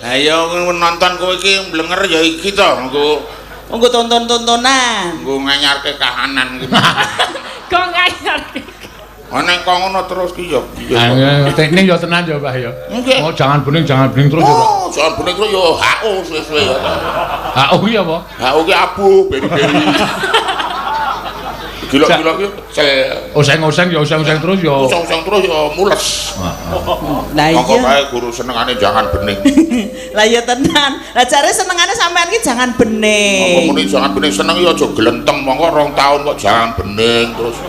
Lah ya nonton kowe iki mblenger ya iki to, Engko tonton-tontonan. nggo nganyarke kahanan iki. Kok nganyarke. Ana kok ngono terus ki ya. Teknik ya tenan ya, Pak ya. Nggih. Oh, jangan bening terus ya. Oh, jangan bening terus ya HO suwe-suwe ya. HO ki apa? HO ki abu, beri-beri. Gila-gila ki cel. Oseng-oseng ya oseng-oseng terus ya. Oseng terus ya mules. Lah Monggo iya. bae guru senengane jangan bening. Lah ya tenan. Lah jare senengane sampean ki jangan Apa bening. muni jangan bening seneng ya aja glenteng monggo 2 tahun kok jangan bening terus.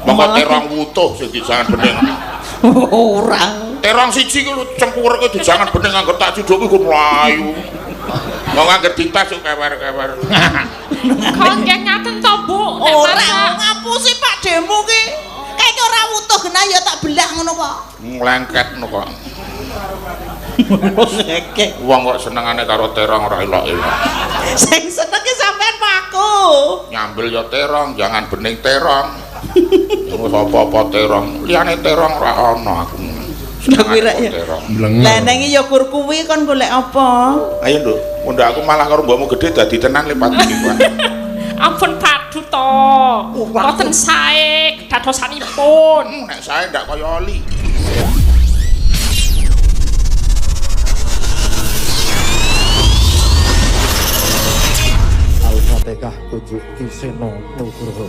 Monggo terong wutuh sing di jangan bening. Orang. Terong siji ku cengkur ku jangan bening angger tak ciduk ku mlayu. Mau angger ditas kok kewer-kewer. Kok nggih ngaten to, Bu? Nek Ora masak. ngapusi Pak Demo ki. Kayak ki ora wutuh genah ya tak belak ngono kok. Nglengket ngono kok. Ngekek. Wong kok senengane karo terong ora elok-elok. Sing seneng ki sampean Pak aku. Nyambil ya terong, jangan bening terong. Wis apa-apa terong, liyane terong ora ana aku. Aku kira ya. Terong. Lah nang ya kur kuwi kon golek apa? Ayo Nduk, mundak aku malah karo mbokmu gedhe dadi tenan lipat iki, Pak. Ampun padu to. Mboten sae dadosanipun. Nek sae ndak kaya oli. Al-Fatihah tujuh Kiseno Nugroho.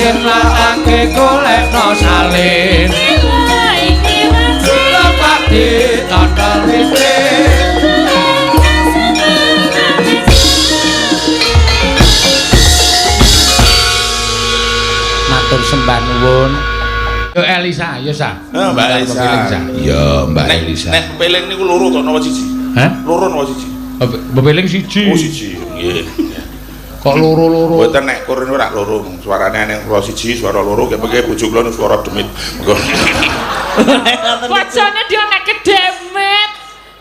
Lakake golekno salin Bapak ditandal listrik Matur sembah nuwun Yo Elisa, yo Sa. Mbak Elisa. Yo Mbak Elisa. Nek peling niku loro to napa siji? Hah? Loro napa siji? Bebeling siji. Oh siji. Nggih. Kok loro-loro? Mboten nek kurun ora loro. Suarane nek kula siji suara loro kaya peke bojo kula suara demit. Bojone dia nek kedemet.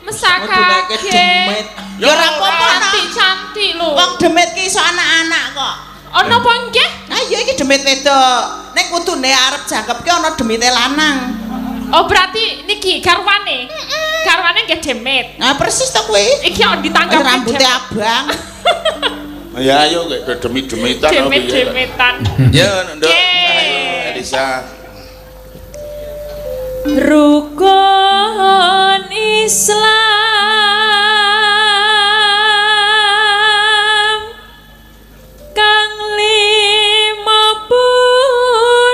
Mesakake. Demit. Ya ora apa-apa cantik lho. Wong demit ki iso anak-anak kok. Ana apa nggih? Nah iya iki demit wedok. Nek kudune arep jangkep ki ana demite lanang. Oh berarti niki garwane. Garwane nggih demit. Nah persis to kuwi. Iki kok ditangkap Rambutnya abang. Ya ayo kayak demit-demitan demit-demitan. Ya Nduk. Ayo Elisa. Rukun Islam kang lima puniki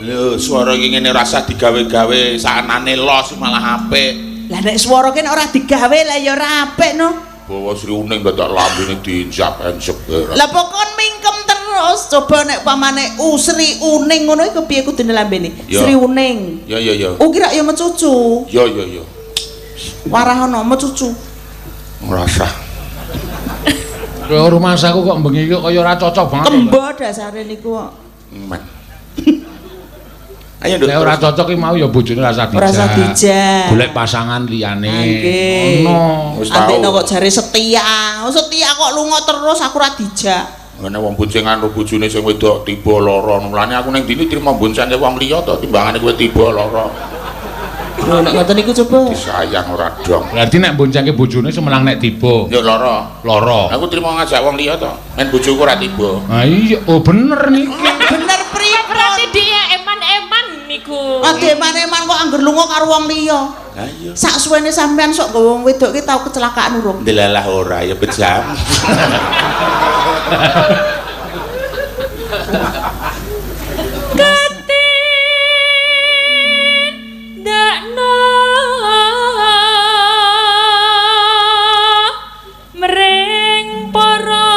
Lho suara iki ngene rasa digawe-gawe saanane los malah apik. Lah nek swara kene ora digawe lah ya ora apik no. Bawa Sri Uning dadak lambene diinjak-injek. Lah pokon mingkem terus. Coba nek pamane Sri Uning ngono iku piye kudune lambene? Sri Uning. Ya. Kira ya mecucu. Ya. Warah ana mecucu. Ngrasa. Rumah saku kok bengi kok kaya ora cocok banget. Kembo dasare niku kok. Men. Ayo Nduk. Nek ora cocok ki mau ya bojone rasa dijak. Rasa dijak. Golek pasangan liyane. Nggih. Ono. Wis tau. Antekno kok jare setia. Oh setia kok lunga terus aku ora dijak. Ngene wong boncengan karo bojone sing wedok tiba lara. Mulane aku ning dini trimo boncenge wong liya to timbangane kowe tiba lara. Lho nek ngoten niku coba Disayang ora dong. Berarti nek boncengke bojone semenang nek tiba. Ya lara. Lara. Aku trimo ngajak wong liya to. Men bojoku ora tiba. Ah iya, oh bener niki. bener pripun Berarti dia eman-eman niku. eman-eman kok angger lunga karo wong liya Lah iya. sak suwene sampean sok nggawa wong wedok ki tau kecelakaan urung Delalah ora ya bejam. Dakno mring para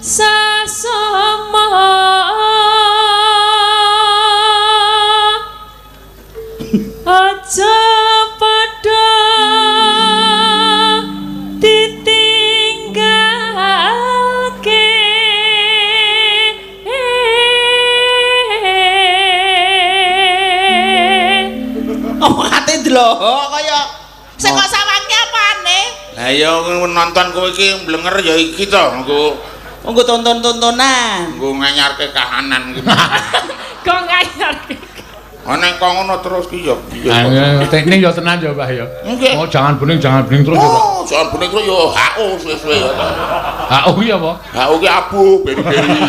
sasama aja padha ditinggalke ate dlok kaya sing kok sawange apane Lah ya nonton kowe iki mblenger ya iki to engko tonton-tontonan nganyarke kahanan iki. kok ngayar Ana kok ngono terus ki ya. Teknik ya tenan ya, Mbah ya. Nggih. Oh, jangan bening terus ya. Oh, jangan bening terus yo HO suwe-suwe ya. Oh iya apa? HO ki abu beri-beri.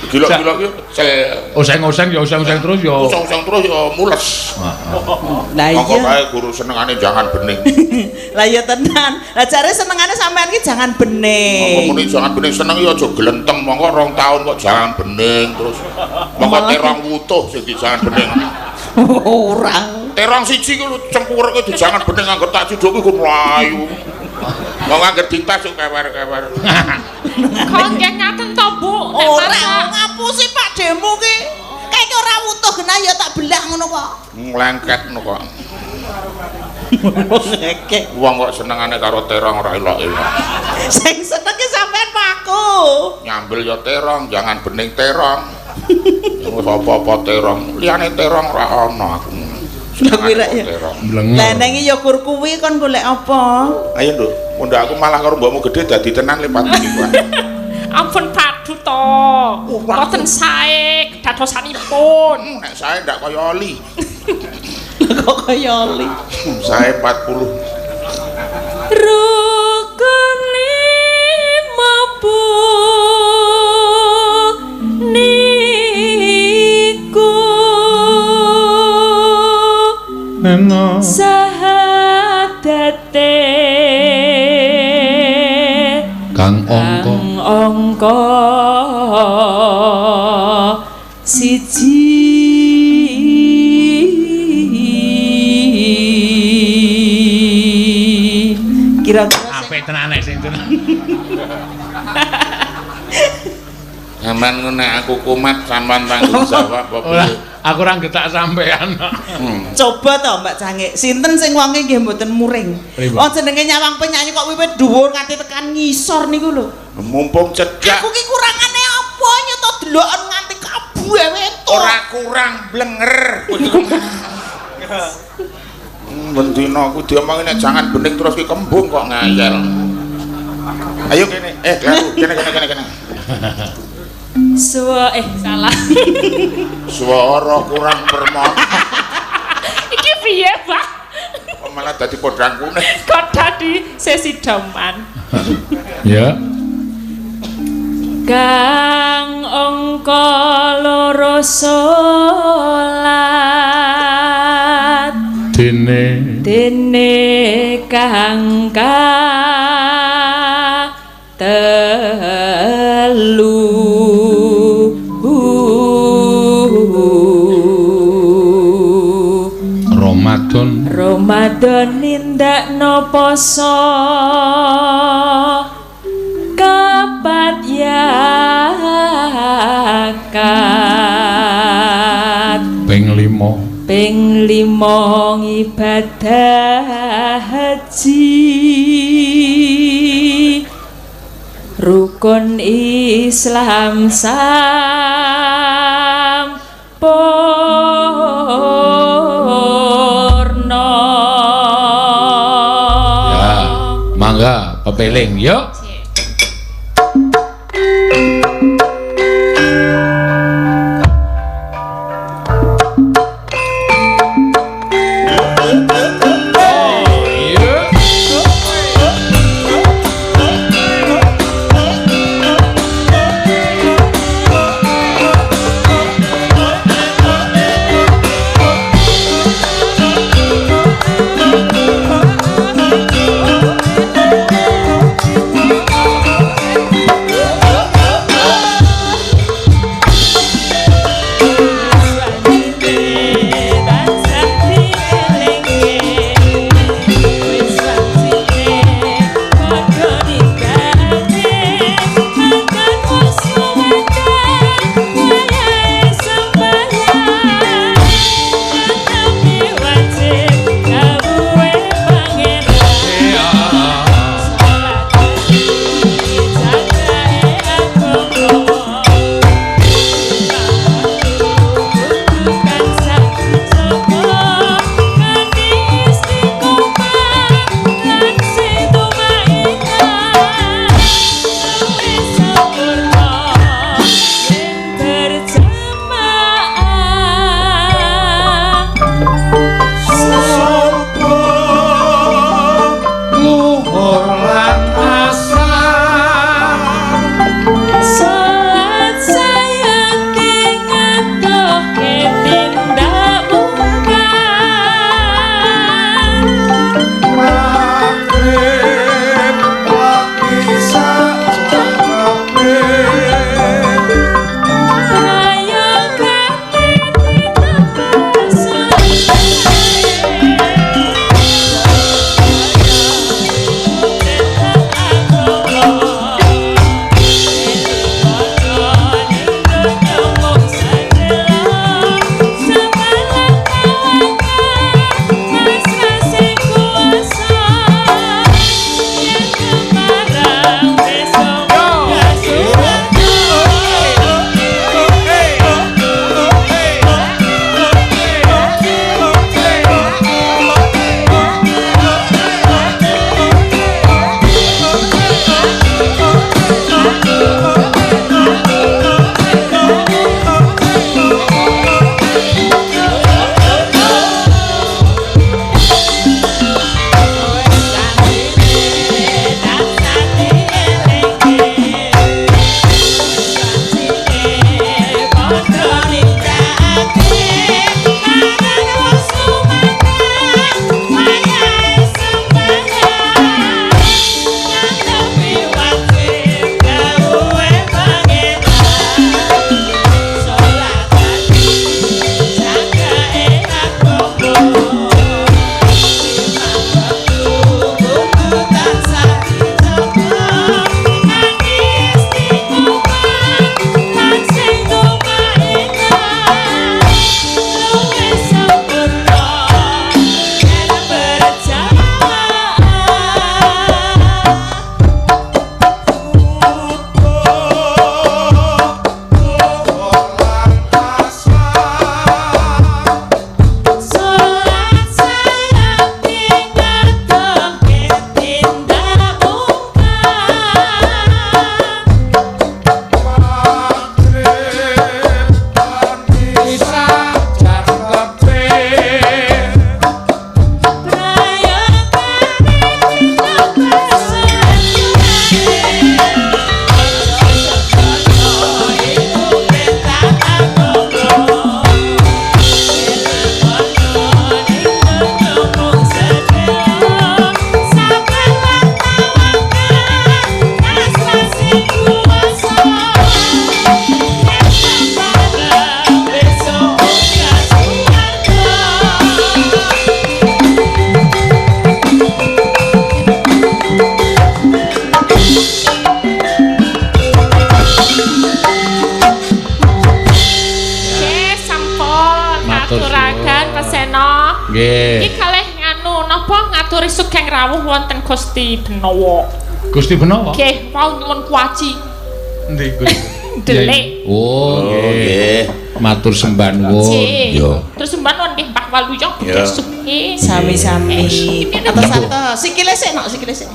Gila-gila ki sel. Oseng-oseng ya oseng-oseng terus ya. Usang-usang terus ya mules. lah Monggo iya bae guru senengane jangan bening. lah iya tenan lah jare senengane sampean ki jangan Monggo bening muni jangan bening seneng ya aja glenteng monggo 2 tahun kok jangan bening terus. Monggo terong wutuh sing di jangan bening. orang Terong siji ku cengkureke di jangan bening angger tak ciduk iku mlayu. Wong angger ditas kok kewer-kewer. kok nggih ngaten to Bu nek ora masak ngapusi Pak Demo ki kayaknya ora wutuh genah ya tak belah ngono kok Nglengket ngono kok. ngekek Wong kok senengane karo terong ora elok-elok. sing seneng ki sampean paku Nyambil ya terong, jangan bening terong. Wis apa-apa terong, liyane terong ora ana aku. Kuwi ra ya. Terong. Blenger. Lah nang ya kur kuwi kon golek apa? Ayo Nduk, mundhak aku malah karo mbokmu gedhe dadi tenan lipat iki kuwi. ampun padu to mboten sae dadosanipun Nek sae ndak kaya oli. Kok kaya oli. Sae 40. rukun lima niku Neno. sahadate Kang Angka. angka siji Kira-kira Apik tenan nek sing tenan. Sampeyan nek aku kumat sampean tanggung jawab apa Ora, piye? aku ora getak sampean. coba to Mbak Cange, sinten sing wonge nggih mboten muring. Pripun? Oh jenenge nyawang penyanyi kok wiwit dhuwur nganti tekan ngisor niku lho. Mumpung cedhak Aku ki kurangane apa nyeto deloken nganti kabeh wetuk. ora kurang blenger. Bendina aku diomongi nek jangan bening terus ki kembung kok ngayal. Ayo kene, kene. salah Swara kurang permon. iki piye Pak Kok malah dadi podang kuning. kok dadi sesi daman Ya. Kang angka loro salat dene kang telu Ramadan nindakno poso kapat yakat ping 5 ibadah haji rukun Islam sampurna Ya, mangga pepeling yuk. Nggih. Iki kalih anu napa ngaturi sugeng rawuh wonten Gusti Benawa. Gusti Benawa. Nggih, wau nyuwun kuaci. Endi Gusti? Delik. Oh, nggih. Matur sembah nuwun. Yo. Terus sembah nuwun nggih Mbah Waluyo. Sami-sami. Atas-atas. Sikile sik nok, sikile sik.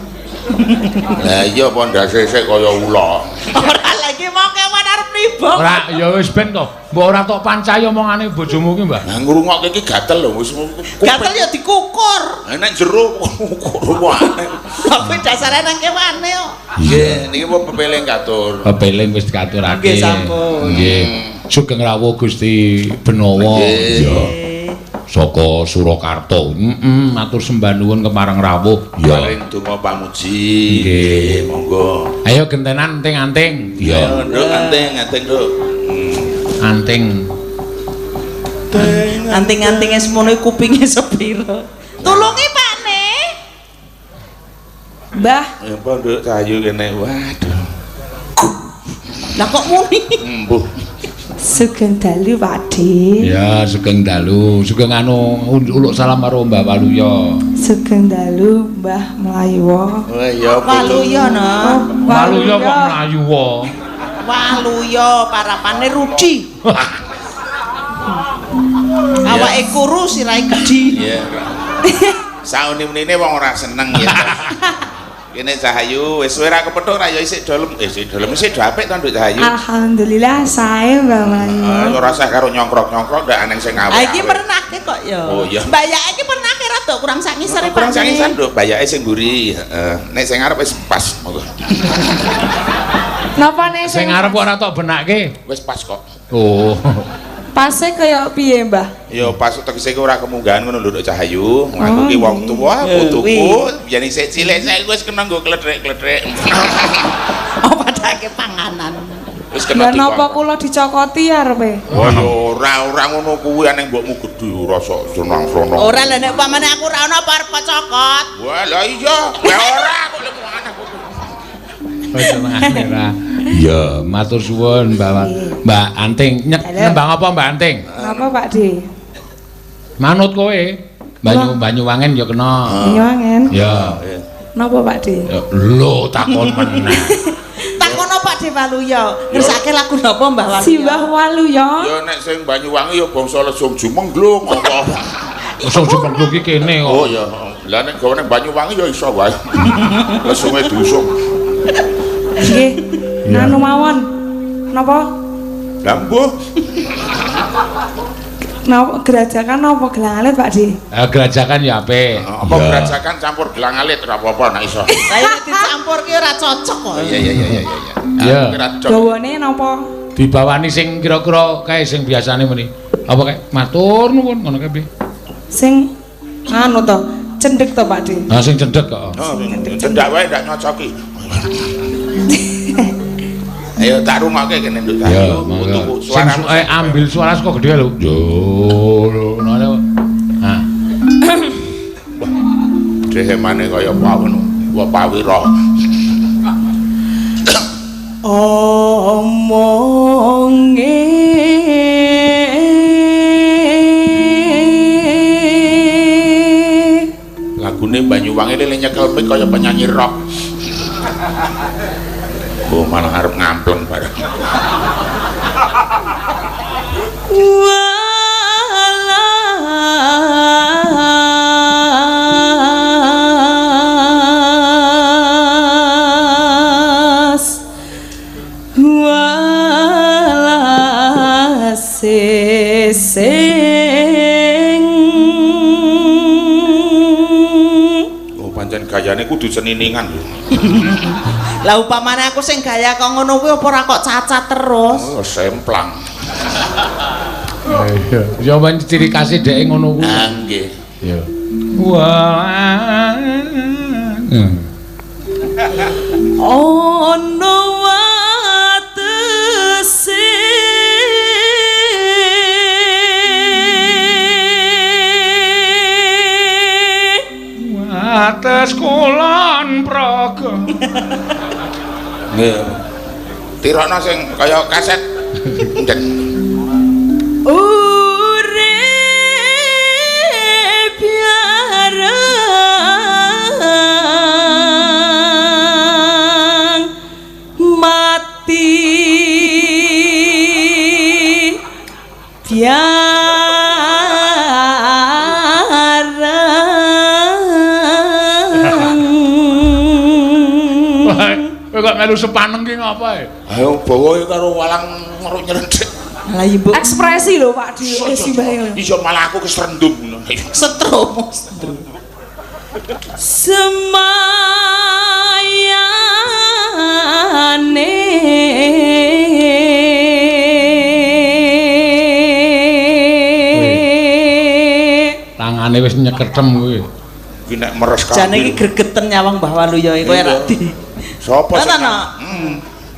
Lah iya apa ndase sik kaya ula. Ora lagi mau kewan arep nibok. Ora ya wis ben to. Mbok ora tok pancaya omongane bojomu ki, Mbah. Lah ngrungokke iki gatel lho wis Gatel ya dikukur. nek jero ukur wae. Tapi dasare nang kewane kok. Nggih, niki apa pepeling katur. Pepeling wis dikaturake. Nggih, sampun. Nggih. Sugeng rawuh Gusti Benawa. Nggih. Saka Surakarta. Matur sembah nuwun kemarang rawuh. Paring donga pamuji. Nggih, monggo. Ayo gentenan anting-anting. Ya, Nduk, anting, Nduk. Anting. Anting-antinge semono kupinge sepiro. Tulungi Pak Ne. Mbah, Ya apa Nduk Cahayu kene. Waduh. lah kok muni? Mbuh. Sugeng dalu Pakde. Ya, sugeng dalu. Sugeng anu uluk salam karo Mbah Waluyo. Sugeng dalu Mbah Melayu. Oh iya, Waluyo no. Waluyo kok mlayu wae. Waluyo parapane Rudi. Awake kuru sirahe gedhi. Iya. Sauni-unine wong ora seneng ya. Kene Cahayu wis ora kepethuk ra ya isih dolem. Isih dolem isih do apik to Nduk Cahayu. Alhamdulillah sae Mbah Melayu. Ora usah karo nyongkrok-nyongkrok ndak aneng sing awet. Iki pernahke kok ya. Oh iya. Bayake iki pernahke rada kurang sak ngisor Pak. Kurang sangisan Nduk, bayake sing mburi. Heeh. Nek sing arep wis pas monggo. Napa nek Sing arep ora tok benake. Wis pas kok. Oh. pase kaya piye Mbah? Ya pas tegese ora kemunggahan ngono lho Nduk Cahayu. Aku ki wong tuwa, putuku biyen isih cilik saiki wis kena nggo klethek-klethek. Oh padake panganan. Wis kena Lah napa kula dicokoti arepe? Oh ya ora ngono kuwi aneng mbokmu gedhe rasa senang-senang. Ora lho nek pamane aku ora ono apa arep kocokot. Wah lah iya, lah ora kok lemu anak kok. Ya, matur suwun Mbak Anting. Nembang apa Mbak Anting? Napa Pakde? Manut kowe. Banyuwangen ya kena. Banyuwangen. Ya. Napa Pakde? Lho takon meneh. Takono Pakde Waluyo. Ngersake lagu napa Mbah Waluyo? Si Mbah Waluyo. Ya nek sing Banyuwangi ya bangsa lesung jumenglung apa. Lesung jumenglung iki kene kok. Oh ya. Lah nek gawe nang Banyuwangi ya iso wae. Lesunge diusung. Nggih. Nanu mawon. Napa? Lah mbuh. Napa gerajakan napa gelang alit Pakde? Gerajakan ya apik. Apa gerajakan campur gelang alit ora apa-apa nek iso. Saya nek dicampur ki ora cocok kok. Iya. Ya. Dawane napa? Dibawani sing kira-kira kae sing biasane muni. Apa kae? Matur nuwun ngono kae piye? Sing anu to, cendhek to Pakde. Ah sing cendhek kok. Oh, cendak wae ndak nyocoki. Ayo tak rungokke kene Nduk Ya, Cahayu. monggo. Suaramu Ambil suara kok gede lho. Yo, ngono. Ha. dhehemane kaya pawon. Wa pawira. Omonge Lagune Banyuwangi lele nyekel mic kaya penyanyi rock. Oh malah arep ngampleng bareng. Oh pancen gayane kudu seniningan lho. Lah upamane aku sing gaya kok ngono kuwi apa ora kok cacat terus? Oh semplang. Ya ben ciri khas dhek ngono kuwi. Ah nggih. Ya. Wah. Ono watese Atas kulon praga. Nggih. Tirana sing kaya kaset. Ndek. urip mati Kowe kok melu sepaneng ki ngapa e? Ayo bawa karo walang ngeruk nyrendik. Lah ibu ekspresi lho Pak di Simbah. Iso malah aku keserendum ngono. setrum. Semayane. Tangane wis nyeketem kuwi. Iki nek meres kabeh. Jane iki gregeten nyawang Mbah Waluya kowe ra di. Sopo sing?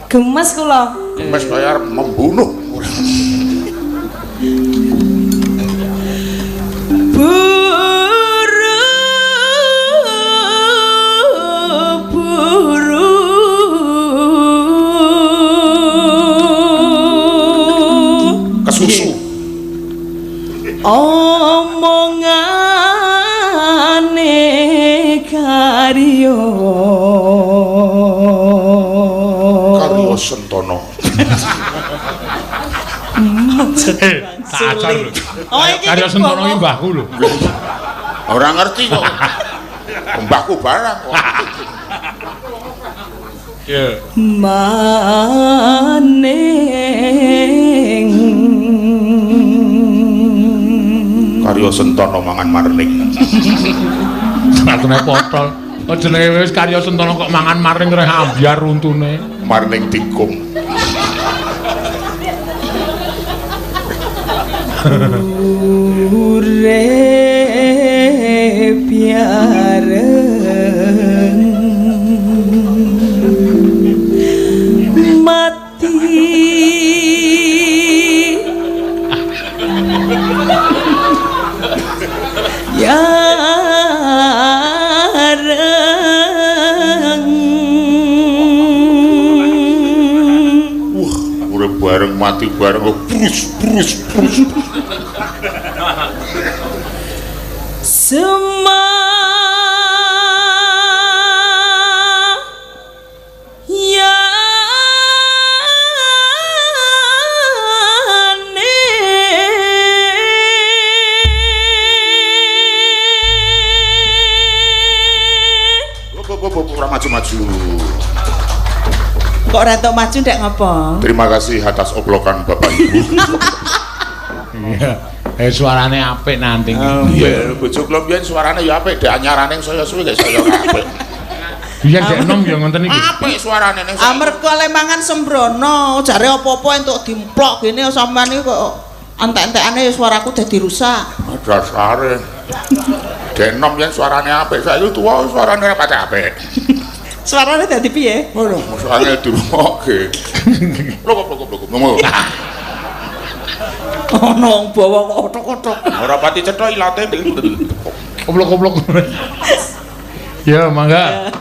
Gemes kula. Mes kaya arep membunuh. Kesusu. Omongane karyo Sentono. Tak acal lho. Oh iki Karya Sentono iki mbahku lho. Ora ngerti kok. Mbahku barang kok. Ya. maning Karya Sentono mangan marning. Atune potol. Kok jenenge wis Karya Sentono kok mangan maring reh ambyar runtune. Marning tikum. urip yareng mati yareng Urip bareng mati bareng brus. Ora maju-maju. Kok ora entuk maju ndek ngopo? Terima kasih atas oplokan Bapak Ibu. Iya. Suarane apik nanti. Iya, bojo kula mbiyen suarane ya apik, dek anyarane saya suwe gak saya ora apik. Biyen dek enom ya ngoten iki. Apik suarane ning. Amarga le mangan sembrono, jare apa-apa entuk dimplok gene sampean iki kok entek-entekane suaraku dadi rusak. Dasare. Dek enom yen suarane apik, saiki tuwa suarane ora pati apik. Suarane dadi piye? Waduh, suarane dirungokke. Blok. Ono wong bawa kok otok-otok. Ora pati cetha ilate. Koplok-koplok. Ya, mangga.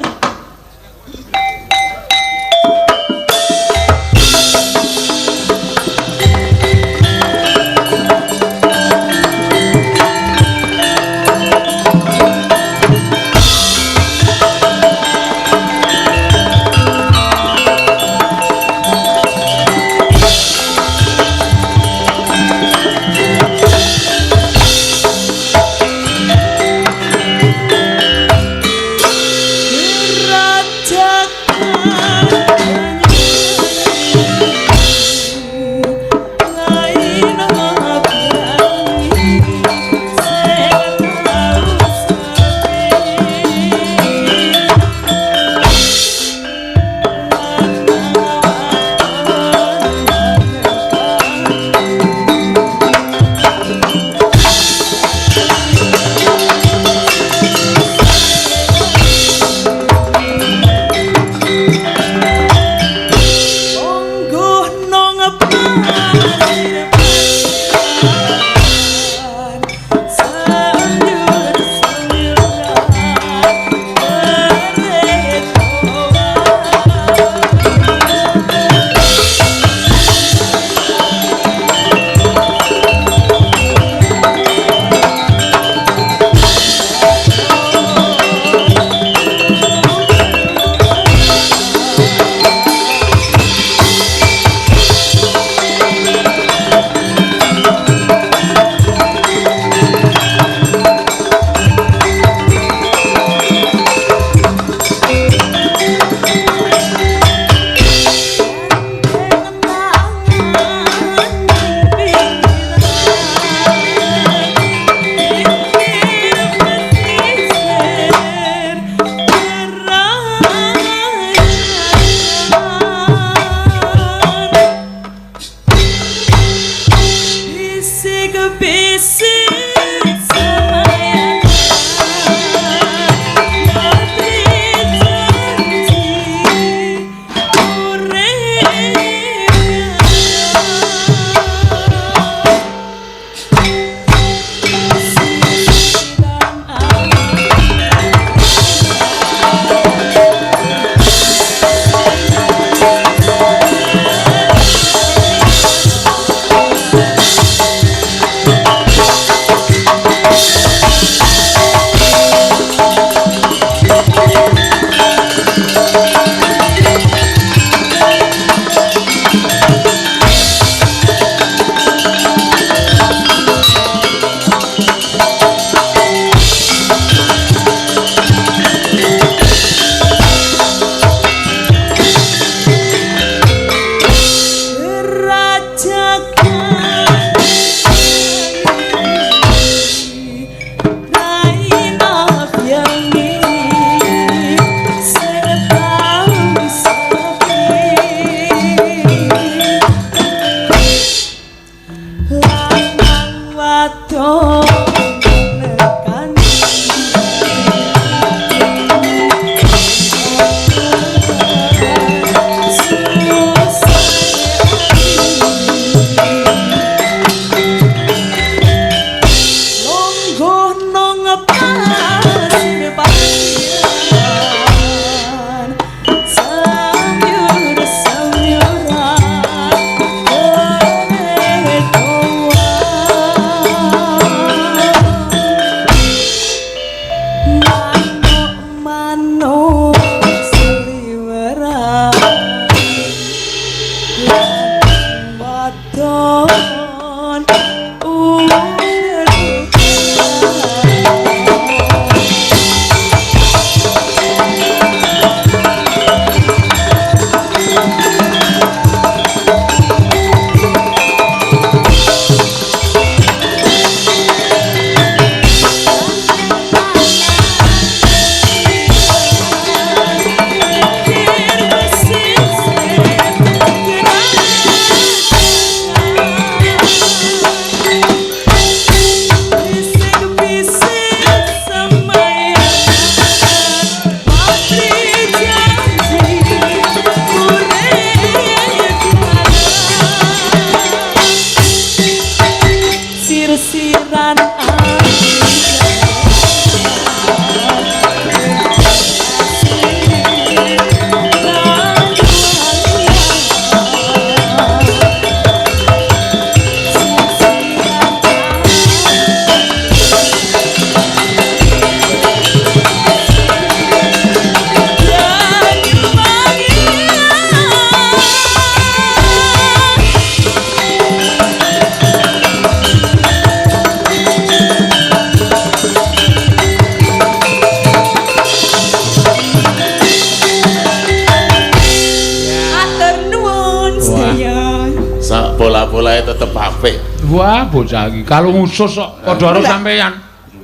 Pola-polae tetep apik. Wah, bocah iki kalung usus kok padha karo sampean.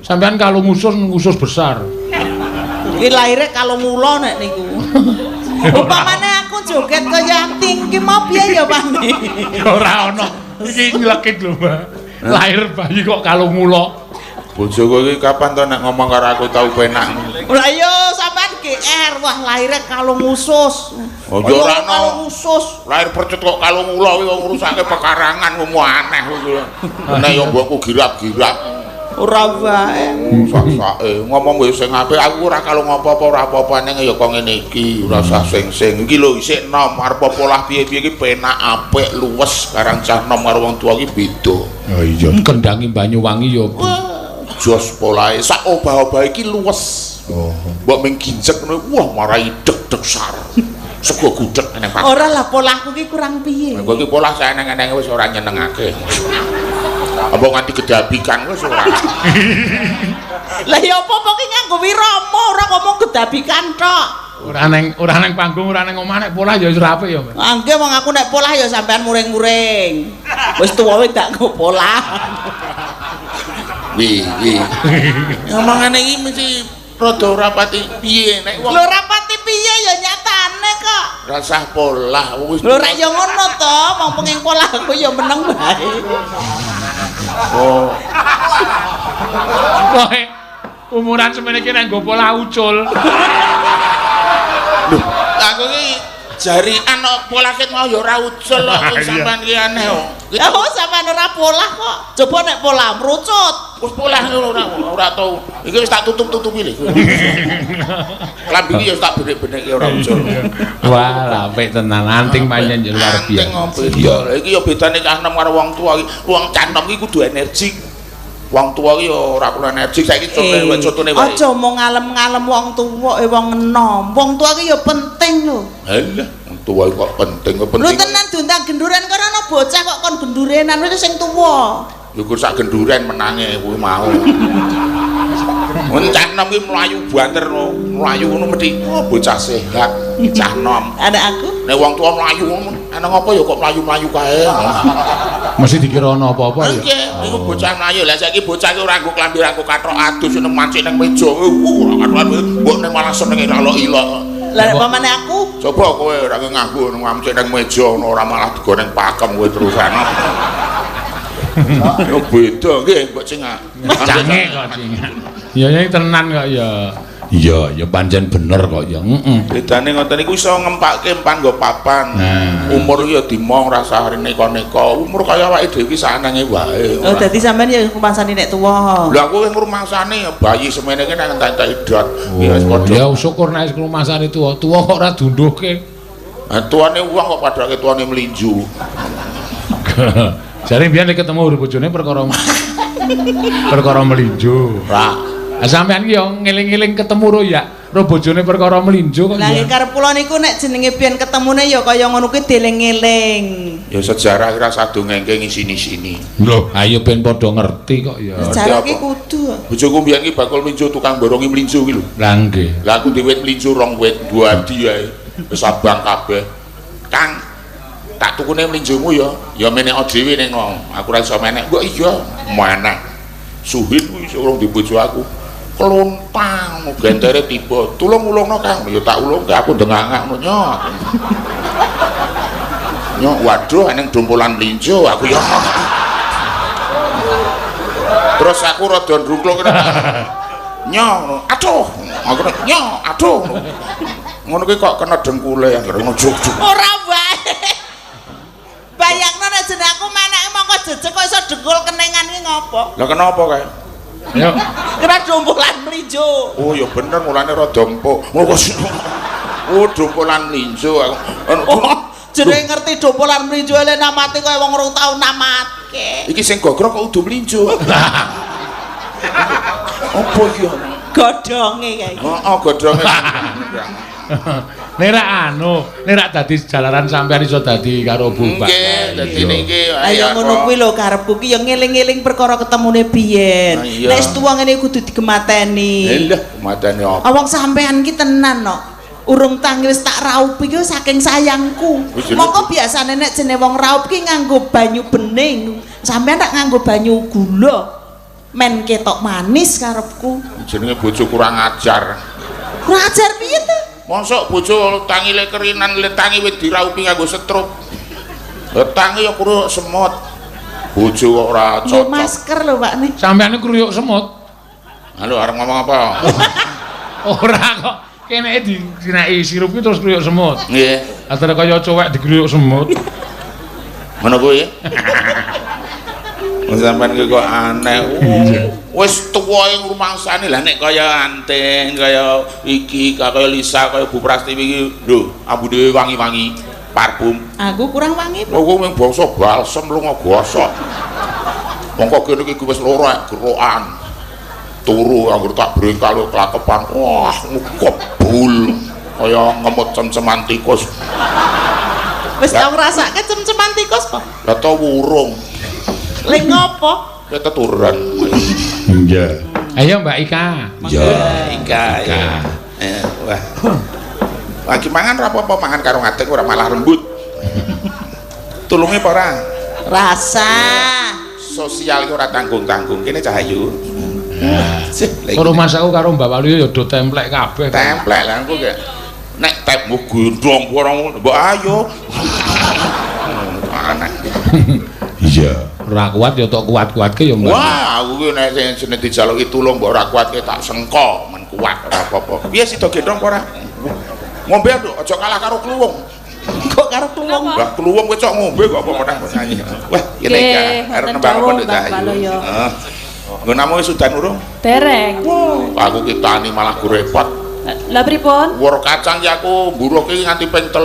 Sampean kalung usus besar. Iki lahire kalung ula nek niku. Upamane aku joget kaya akting ki mau piye ya Pak? Ora ono. Iki nglekit lho, Mbak. Lahir bayi kok kalung ula. Bojoku iki kapan to nek ngomong karo aku tau penak. Lah iya sampean GR wah lahire kalung usus. Oh, yo ora ono. Kalung usus. Lahir percut kok kalung ula kuwi wong rusake pekarangan ngomong aneh kuwi. Nek yo mbokku girap-girap. Ora wae. Sak-sake ngomong wis sing apik aku ora kalung apa-apa ora apa-apa ning ya kok ngene iki ora usah sing-sing iki lho isih enom arep polah piye-piye iki penak apik luwes karang cah enom karo wong tuwa iki beda. Oh iya, kendangi Banyuwangi ya. Jos polahe sak obah-obah iki luwes. Oh. Mbok ming ginjek ngono wah marai deg-deg sar. Sego gudeg nang Pak. Ora lah polahku ki kurang piye. Engko iki polah saeneng-enenge wis ora nyenengake. Apa nganti gedabikan wis ora. Lah ya apa-apa ki nganggo wirama ora ngomong gedabikan tok. Ora nang panggung, ora nang omah nek polah ya wis apik ya, Mas. Angge wong aku nek polah ya sampean muring-muring. Wis tuwa wis dak nggo polah. Wi. Ngomongane iki mesti rada ora pati piye nek wong. Lho ora pati piye ya nyatane kok. Rasah polah wis. Lho rek ya ngono to, wong pengen polah aku ya meneng bae. Oh. Kowe umuran semene iki nek nggo polah ucul. Lho, aku iki jarian kok polah ket mau ya ora ucul kok sampean ki aneh kok. Ya kok sampean ora polah kok. Coba nek polah mrucut. Wis polah ora tau. Iki wis tak tutup-tutupi lho. Klambi iki ya tak benek-benek ora ucul. Wah, apik tenan anting pancen luar biasa. Iya, iki ya bedane cah enom karo wong tuwa iki. Wong cah enom iki kudu energi. Wong tuwa iki ya ora kudu energi. Saiki contone wae. Aja mau ngalem-ngalem wong tuwa wong enom. Wong tuwa iki ya penting lho. Halah, wong tuwa kok penting kok Lho penting. tenan dundang genduren karo ana bocah kok kon gendurenan wis sing tuwa. Syukur sak genduren menange kuwi mau. Wong cah enom iki mlayu banter mlayu ngono mesti bocah sehat, cah enom. Anak aku Nek wong tuwa mlayu ngono, ana ngopo ya kok mlayu-mlayu kae. Mesti dikira ana apa-apa ya. Nggih, iku bocah mlayu. Lah saiki bocah iki ora nggo klambi ra nggo kathok adus nang mancik nang meja. Ora kathok mbok nek malah senenge ilok-ilok. lah nek pamane aku Coba kowe ora nganggo nang mancik nang meja ora malah digoneng pakem kowe terusan. Yo beda nggih mbok cengak. Cange kok cingak. Ya iki tenan kok ya. Iya, ya pancen bener kok ya. Bedane ngoten niku iso ngempake empan nggo papan. Umur ya dimong rasa neko-neko. Umur kaya awake dhewe iki sanenge wae. oh dadi sampean ya kumasani nek tuwa. Lha aku wis ngrumangsane bayi semene iki nang entek idot. Ya wis padha. Ya syukur nek ngrumasani tuwa. Tuwa kok ora dunduhke. Tuane wong kok padake tuane mlinju. Jare mbiyen nek ketemu karo bojone perkara melinjo. Ra. Lah sampean ki yo ngeling-eling ketemu ro ya, ro bojone perkara melinjo kok Lah ya. karep kula niku nek jenenge biyen ketemune ya kaya ngono kuwi dieling-eling. Ya sejarah kira sadongengke ngisini-sini. Lho, ayo ben padha ngerti kok ya. Sejarah ki kudu. Bojoku mbiyen ki bakul mlinjo tukang borongi mlinjo ki lho. Lah nggih. Lah aku dhewe mlinjo rong wit duadi ae. Wis abang kabeh. Kang tak tukune mlinjomu ya menek dhewe ning ngono. Aku ora iso menek. Kok iya, meneh. Suhin kuwi urung dibojo aku. Kelontang gentere tiba. Tulung ulungno Kang. Ya tak ulungke aku ndengangakno nyok. Nyok waduh ning dompolan mlinjo aku ya. Terus aku rada ndrukluk nyok. Aduh. Aku nyok. Aduh. Ngono ki kok kena dengkule anggere ngono juk-juk. Ora wae. Bayangno nek jeneng aku meneke mongko jejeg kok iso dengkul kenengan ki ngopo? Lah kenapa kae? Ayo. Kira dompolan mlinjo. Oh ya bener mulane rada empuk. Oh dompolan mlinjo aku. Oh, jenenge ngerti dompolan mlinjo ele namate kaya wong rong tau namatke. Iki sing gogrok kok udu mlinjo. Apa iki? Godhonge kae. Heeh, godhonge. Nek rak dadi jalaran sampean iso dadi karo bupati. Nggih, dadi niki Ayo ngono kuwi lho karepku ki ya ngeling-eling perkara ketemune biyen. Nek tuwa ngene kudu digemateni. Lah, matane apa? Awang sampean ki tenan kok. urung tangi wis tak raup iki saking sayangku. Mongko biasane nek jenenge wong raup ki nganggo banyu bening. Sampeyan tak nganggo banyu gula. Men ketok manis karepku. Jenenge bojo kurang ajar. Kurang ajar piye to? Mosok bojo tangi le kerinan le tangi wis diraupi nganggo setrup. Tangi ya kruyuk semut. Bojo kok ora Nggih cocok. masker lho Pak nih. Sampeyan kruyuk semut. Halo arep ngomong apa? Ora kok kene dinaki sirup ki terus kruyuk semut. Nggih. Antara kaya cowek dikruyuk semut. Ngono kuwi. Sampeyan ki kok aneh. Wis tuwa ing rumangsane lah nek kaya Anting, kaya iki, kaya Lisa, kaya Bu Prastiwi iki lho, ambune wangi-wangi parfum. Aku kurang wangi. Lho kok mung bangsa balsem lunga gosok. Mongko kene iki wis loro gerokan. Turu anggere tak brengkal klakepan. Wah, ngobul. Kaya ngemut cem-ceman tikus. Wis tau ngrasake cem-ceman tikus po? Lah ta wurung. Lek ngopo? Ya teturan. Iya. Ayo Mbak Ika. Ika. Wah. Lagi mangan ora apa-apa mangan karo Atik ora malah lembut. Tulunge apa ora? Rasa. Sosial ki ora tanggung-tanggung. Kene Cahayu. Karo masakku karo Mbak Waluyo ya do templek kabeh. Templek lah engko ge. Nek tepmu gondrong ora mbok ayo. Aneh. Iya. Ora kuat ya tok kuat-kuatke ya Mbak. Wah, aku ki nek sing dijaluki tulung mbok ora kuatke tak sengko men kuat ora apa-apa. Piye sida gendong apa ora? Ngombe aja kalah karo kluwung. Kok karo kluwung? Lah kluwung kowe cok ngombe kok apa meneh nyanyi. Wah, ngene iki. Arep nembang apa ndek Cahayu. Heeh. Nggo namu wis udan urung? Dereng. Aku ki tani malah ku repot. Lah pripun? Wur kacang ki aku mburuhke nganti ping 3.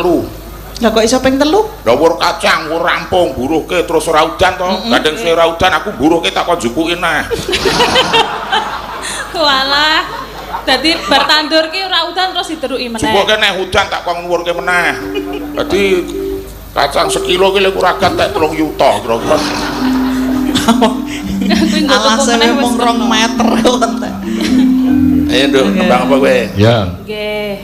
Lah kok iso ping 3? Lah wur kacang wur rampung mburuhke terus ora udan to. Kadang sing ora udan aku mburuhke tak kon jupuki nah. Walah. Dadi bar tandur ki ora udan terus diteruki meneh. Jupuke nek udan tak kon nguwurke meneh. Dadi kacang sekilo ki lek ora gat tak 3 yuta kira-kira. Alasane mung 2 meter kok. Ayo nduk nembang apa kowe? Ya. Nggih.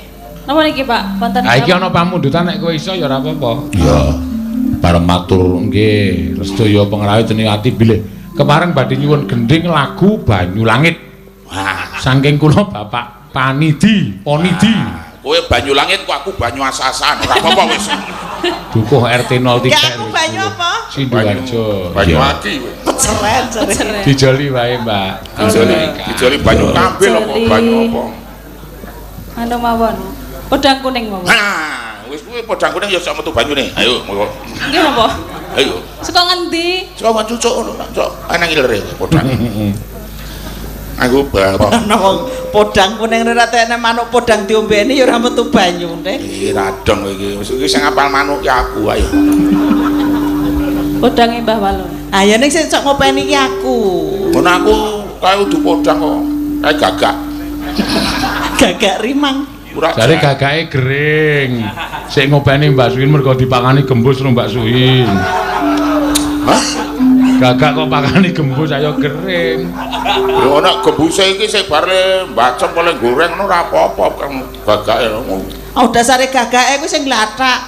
Napa niki Pak? Wonten. Ha iki ana pamundutan nek kowe iso ya ora apa-apa. Ya. Bareng matur nggih, sedaya pengrawi dening ati bilih. Kemarin badhe nyuwun gending lagu Banyu Langit. Wah, Saking kula Bapak Panidi, Ponidi. kowe Banyu Langit kok aku Banyu Asasan. Ora apa-apa wis. Dukuh RT 03. Ya aku banyu apa? Sidoarjo. Banyu Aki kowe. Peceren jare. Dijoli wae, Mbak. Dijoli banyu kambil apa banyu apa? Anu mawon. Podang kuning mawon. Nah, wis kuwi podang kuning ya sak metu banyune. Ayo, monggo. Nggih napa? Ayo. Saka ngendi? Coba cucuk ngono, Cok. Ana ngilere podang. Aku bapak. Ana wong podang kuning ora tekne manuk podang diombeni ya ora metu banyune. Radong iki. Wis iki sing apal manuk ki aku ayo. Podange Mbah Walon. Ah ya ning sing cok ngopeni ki aku. Ngono aku kae udu podang kok. Kae gagak. Gagak rimang. Jare gagake gering. Sik ngopeni Mbak Suhin mergo dipangani gembus karo Mbak Suhin. Hah? Gagak kok pakani gembus ayo gering. Ya ana gembuse iki sing bare mbacem oleh goreng ngono ora apa-apa kang gagake ngono. Oh dasare gagake kuwi sing glathak.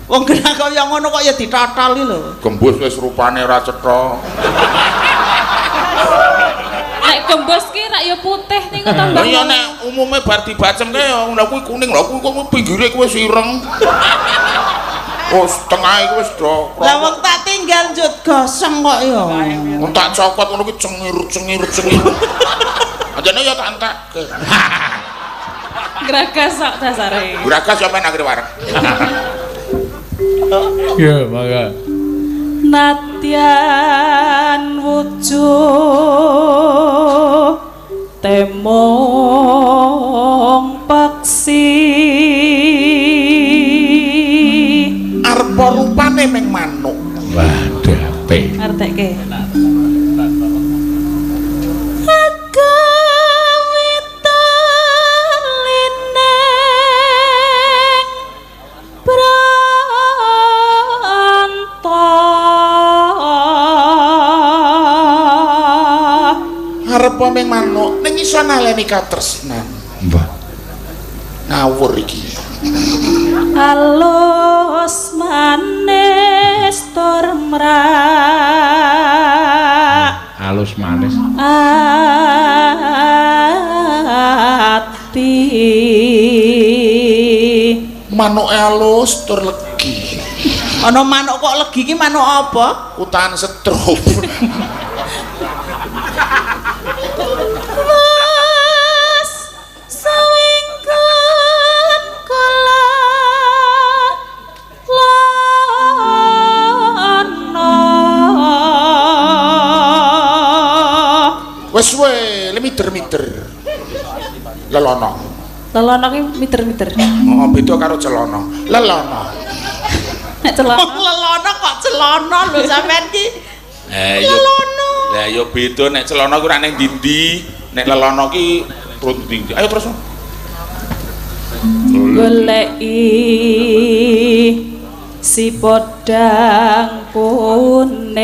Wong genah kaya ngono kok ya ditotoli lho. Gembus wis rupane ora cetha. Nek gembos ki rak ya putih ning to Mbah. Ya nek umume bar dibacemke ya ngono kuwi kuning lho kuwi kok pinggire kuwi ireng. Oh, setengah iki wis do. Lah wong tak tinggal njut gosong kok ya. Wong tak cokot ngono kuwi cengir. Ajane ya tak entekke. Gragas sak dasare. Guragas ya men akhir wareg. Ya, mangga. Nadyan wujuh temong paksi Arep rupane meng manuk. Waduh, ape. ngertekke Arep meng manuk ning iso naleni katresnan. Mbah. ngawur iki. Alus manis tur Halus manis. Ati Manuke alus tur legi. ana manuk kok legi ki manuk apa? Utahan setrup. Mas sawingkon kala lono Wes we, lemiter-miter. Lelono. Lelono ki miter-miter. Oh, beda karo celana. Lelono. Nek celana. Lelono kok celana lho sampean ki. Lelono. Lah ya beda nek celana ku ora ning ndi-ndi, nek lelono ki turun ndi. Ayo terus. Goleki si podang kuning.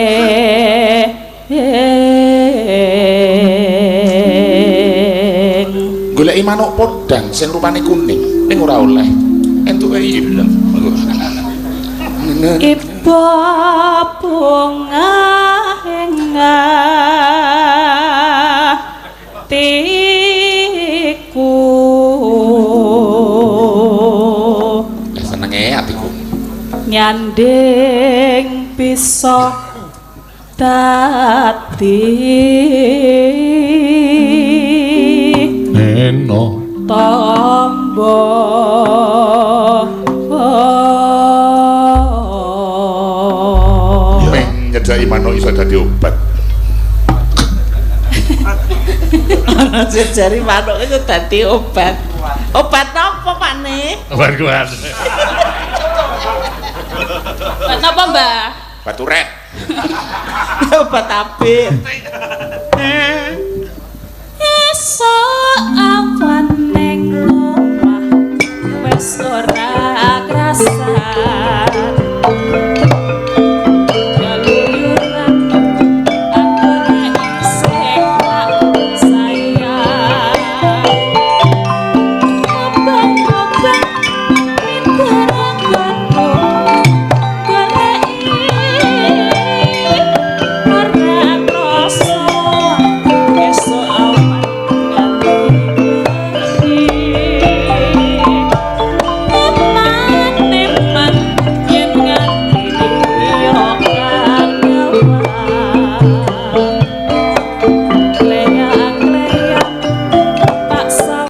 Goleki manuk podang sing rupane kuning, ning ora oleh. Entuke ilang. Iba bunga hatiku senenge atiku nyanding bisa dadi Eno tombo nyedaki manuk iso dadi obat. Ana jejari manuk iso dadi obat. Obat napa, Pakne? obat kuat. Obat napa, Mbah? Batu rek. Obat abit. Esuk awan ning omah wis ora krasan.